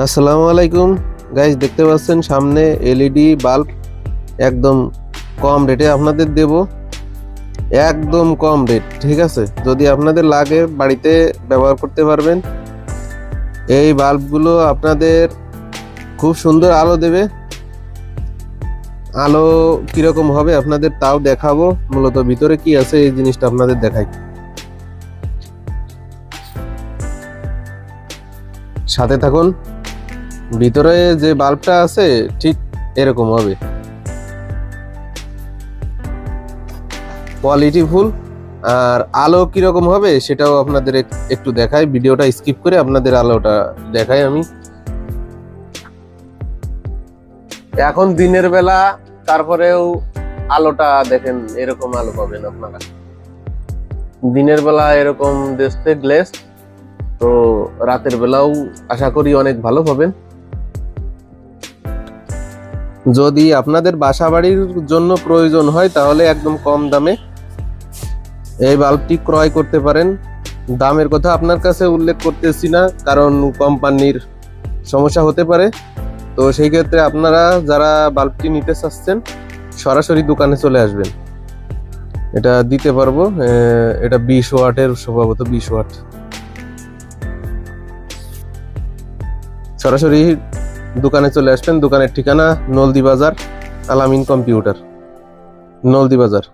আসসালামু আলাইকুম গাইস, দেখতে পাচ্ছেন সামনে এলইডি বাল্ব একদম কম রেটে আপনাদের দেব। একদম কম রেট, ঠিক আছে? যদি আপনাদের লাগে বাড়িতে ব্যবহার করতে পারবেন। এই বাল্বগুলো আপনাদের খুব সুন্দর আলো দেবে। আলো কিরকম হবে আপনাদের তাও দেখাবো। মূলত ভিতরে কি আছে এই জিনিসটা আপনাদের দেখাই, সাথে থাকুন। ভিতরে যে বাল্বটা আছে ঠিক এরকম হবে, কোয়ালিটি ফুল। আর আলো কিরকম হবে সেটাও আপনাদের একটু দেখাই। ভিডিওটা স্কিপ করে আপনাদের আলোটা দেখাই আমি। এখন দিনের বেলা, তারপরেও আলোটা দেখেন এরকম আলো পাবেন আপনারা। দিনের বেলা এরকম ডিসপ্লে গ্লেস, তো রাতের বেলাও আশা করি অনেক ভালো পাবেন। যদি আপনাদের বাসা বাড়ির জন্য প্রয়োজন হয় তাহলে একদম কম দামে এই বাল্বটি ক্রয় করতে পারেন। দামের কথা আপনার কাছে উল্লেখ করতেছি না, কারণ কোম্পানির সমস্যা হতে পারে। তো সেই ক্ষেত্রে আপনারা যারা বাল্বটি নিতে চাচ্ছেন সরাসরি দোকানে চলে আসবেন, এটা দিতে পারবো। এটা 20 ওয়াটের, সম্ভবত 20 ওয়াট। সরাসরি দোকানে চলে আসবেন। দোকানের ঠিকানা নলদি বাজার, আলামিন কম্পিউটার, নলদি বাজার।